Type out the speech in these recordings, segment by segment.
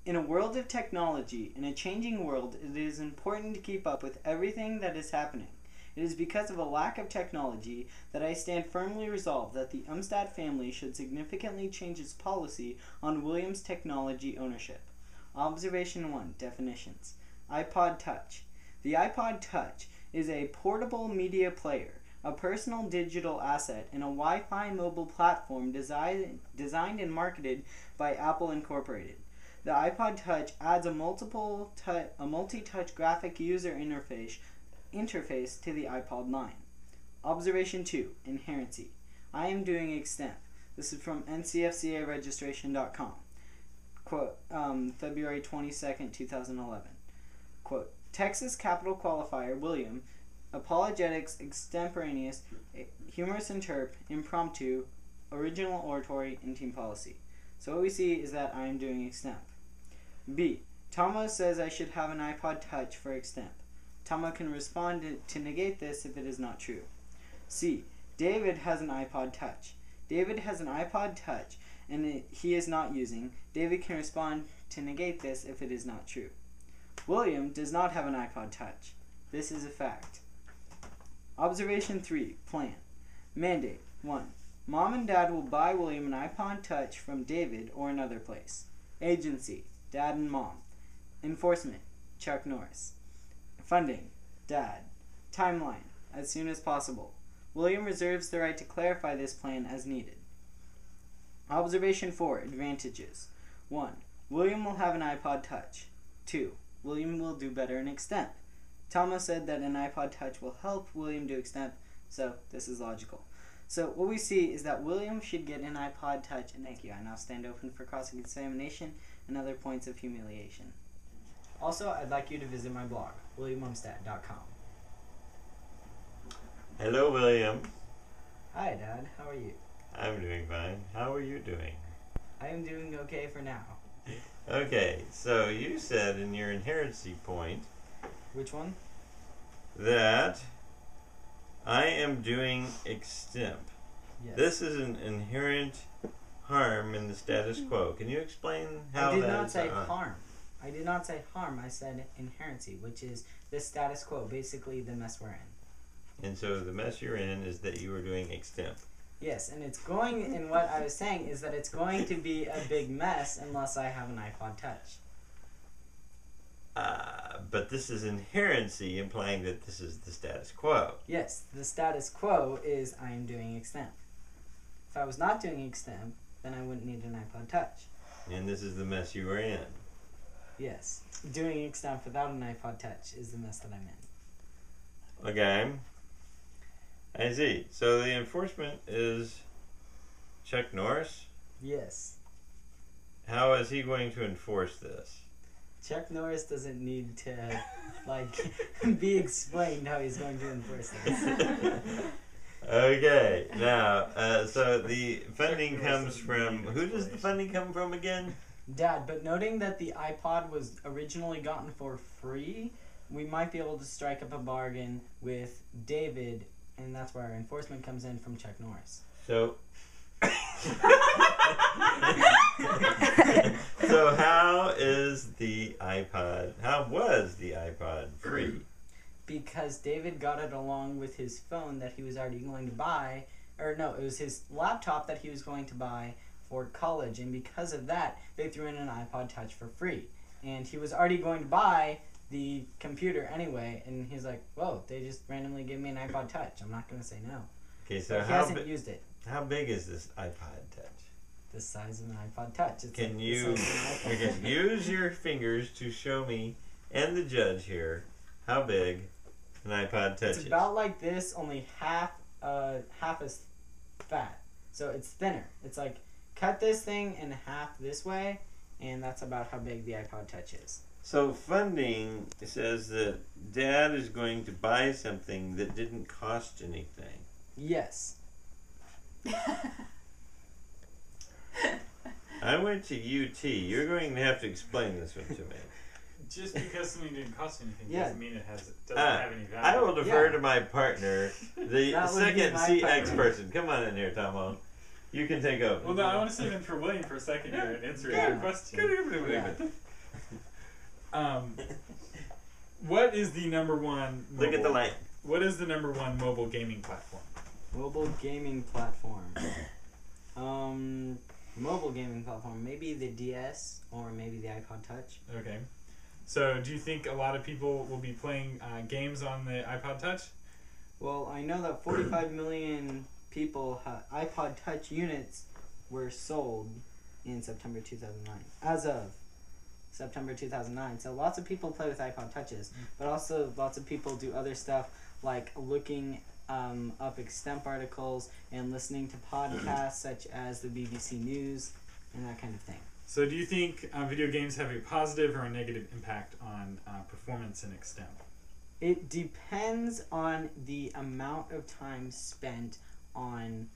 In a world of technology, in a changing world, it is important to keep up with everything that is happening. It is because of a lack of technology that I stand firmly resolved that the Umstattd family should significantly change its policy on William's technology ownership. Observation 1. Definitions. Ipod Touch. The Ipod Touch is a portable media player, a personal digital asset, and a Wi-Fi mobile platform designed and marketed by Apple Incorporated. The Ipod Touch adds a multi-touch graphic user interface to the iPod line. Observation 2. Inherency. I am doing extemp. This is from ncfcaregistration.com. Quote, February 22nd, 2011. Quote, Texas Capital Qualifier, William, apologetics, extemporaneous, humorous interp, impromptu, original oratory, and team policy. So what we see is that I am doing extemp. B. Tomo says I should have an Ipod Touch for extemp. Tomo can respond to negate this if it is not true. C. David has an Ipod Touch. David has an Ipod Touch and he is not using. David can respond to negate this if it is not true. William does not have an Ipod Touch. This is a fact. Observation 3. Plan. Mandate. 1. Mom and Dad will buy William an Ipod Touch from David or another place. Agency. Dad and Mom. Enforcement. Chuck Norris. Funding. Dad. Timeline. As soon as possible. William reserves the right to clarify this plan as needed. Observation 4. Advantages. 1. William will have an Ipod Touch. 2. William will do better in extemp. Thomas said that an Ipod Touch will help William do extemp, so this is logical. So what we see is that William should get an Ipod Touch, and thank you. I now stand open for cross-examination and other points of humiliation. Also, I'd like you to visit my blog, williamumstattd.com. Hello, William. Hi, Dad. How are you? I'm doing fine. How are you doing? I am doing okay for now. Okay, so you said in your inherency point... Which one? That I am doing extemp. Yes. This is an inherent harm in the status quo. Can you explain how that is? I did not say harm. I did not say harm. I said inherency, which is the status quo, basically the mess we're in. And so the mess you're in is that you are doing extemp. Yes, and it's going, and what I was saying is that it's going to be a big mess unless I have an Ipod Touch. But this is inherency, implying that this is the status quo. Yes, the status quo is I am doing extemp. If I was not doing extemp, then I wouldn't need an Ipod Touch. And this is the mess you are in. Yes, doing extemp without an Ipod Touch is the mess that I'm in. Okay. I see. So the enforcement is Chuck Norris? Yes. How is he going to enforce this? Chuck Norris doesn't need to, like, be explained how he's going to enforce this. Okay. Now, so the funding comes from... Who does the funding come from again? Dad, but noting that the iPod was originally gotten for free, we might be able to strike up a bargain with David, and that's where our enforcement comes in from Chuck Norris. So... So how was the iPod free? Because David got it along with his phone that he was already going to buy, or no, it was his laptop that he was going to buy for college, and because of that, they threw in an Ipod Touch for free. And he was already going to buy the computer anyway, and he's like, whoa, they just randomly gave me an Ipod Touch. I'm not going to say no. Okay, so he hasn't used it. How big is this iPod Touch? The size of an IPod Touch. Can you use your fingers to show me and the judge here how big an iPod Touch is? It's about like this, only half as fat. So it's thinner. It's like cut this thing in half this way, and that's about how big the iPod Touch is. So funding says that Dad is going to buy something that didn't cost anything. Yes. I went to UT. You're going to have to explain this one to me. Just because something didn't cost anything Yeah. doesn't mean it doesn't have any value. I will defer to my partner, the That would be second my CX partner. person. Come on in here, Tomo. You can take over. Well, no, I want to save in for William for a second here and answer your question. What is the number one? Look at the light. What is the number one mobile gaming platform? Mobile gaming platform. Mobile gaming platform. Maybe the DS or maybe the Ipod Touch. Okay. So, do you think a lot of people will be playing games on the Ipod Touch? Well, I know that 45 million people iPod Touch units were sold in September 2009. As of September 2009. So lots of people play with iPod Touches, but also lots of people do other stuff like looking up extemp articles and listening to podcasts such as the BBC News and that kind of thing. So do you think video games have a positive or a negative impact on performance in extemp? It depends on the amount of time spent on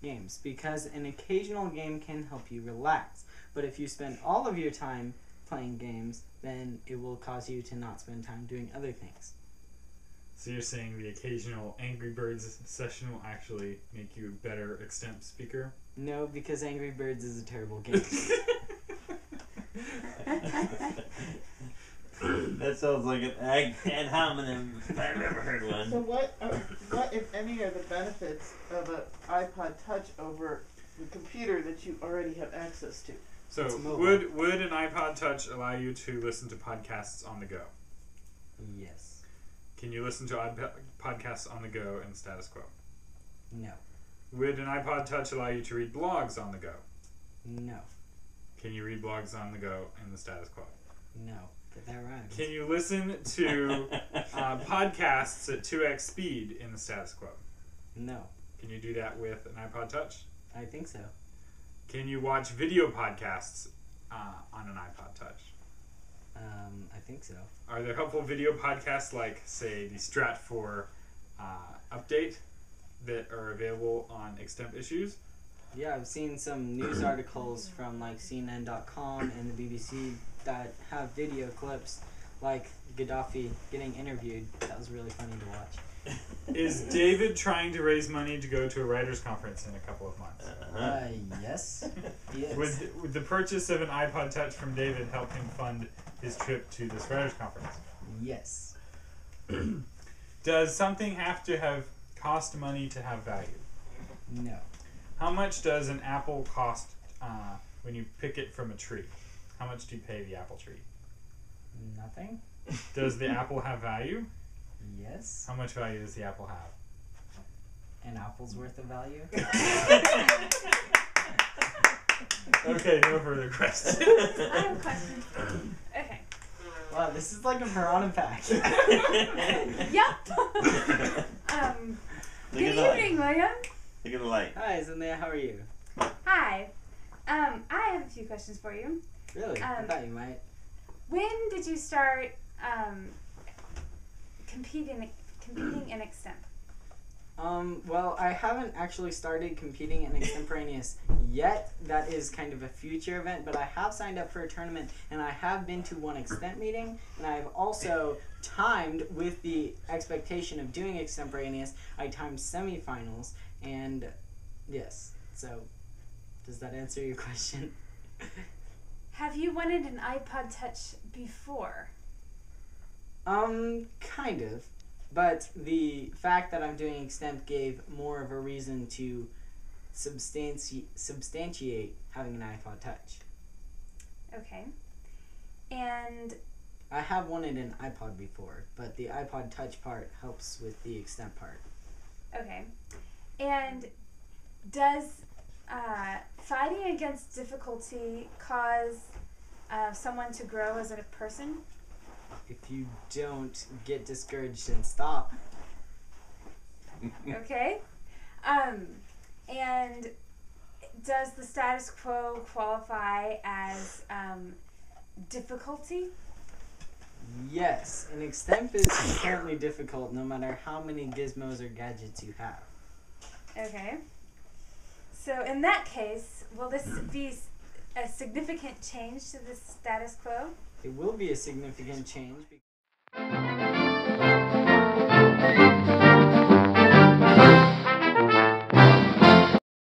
games, because an occasional game can help you relax. But if you spend all of your time playing games, then it will cause you to not spend time doing other things. So you're saying the occasional Angry Birds session will actually make you a better extemp speaker? No, because Angry Birds is a terrible game. That sounds like an ad hominem if I've ever heard one. So what, if any, are the benefits of an iPod Touch over the computer that you already have access to? So would an iPod Touch allow you to listen to podcasts on the go? Yes. Can you listen to podcasts on the go in status quo? No. Would an iPod Touch allow you to read blogs on the go? No. Can you read blogs on the go in the status quo? No. Get that right. Can you listen to podcasts at 2x speed in the status quo? No. Can you do that with an iPod Touch? I think so. Can you watch video podcasts on an iPod Touch? I think so. Are there helpful video podcasts like, say, the Strat 4 update that are available on extemp issues? Yeah, I've seen some news articles from like CNN.com and the BBC that have video clips like Gaddafi getting interviewed. That was really funny to watch. Is David trying to raise money to go to a writers' conference in a couple of months? Yes, he is. Would the purchase of an iPod Touch from David help him fund his trip to this writers' conference? Yes. Does something have to cost money to have value? No. How much does an apple cost when you pick it from a tree? How much do you pay the apple tree? Nothing. Does the apple have value? Yes. How much value does the apple have? An apple's worth of value. Okay, no further questions. I have a question. Okay. Wow, this is like a piranha pack. Yep. Good evening, William. Look at the light. Hi, Zendaya, how are you? Hi. I have a few questions for you. Really? I thought you might. When did you start competing in extemp? Well, I haven't actually started competing in extemporaneous yet. That is kind of a future event, but I have signed up for a tournament, and I have been to one extemp meeting, and I've also timed with the expectation of doing extemporaneous. I timed semifinals, and yes. So, does that answer your question? Have you wanted an iPod Touch before? Kind of. But the fact that I'm doing extemp gave more of a reason to substantiate having an iPod Touch. Okay. And I have wanted an iPod before, but the iPod Touch part helps with the extemp part. okay. And does fighting against difficulty cause someone to grow as a person? If you don't get discouraged and stop. Okay. And does the status quo qualify as difficulty? Yes, an extemp is inherently difficult no matter how many gizmos or gadgets you have. Okay. So in that case, will this be a significant change to the status quo? It will be a significant change.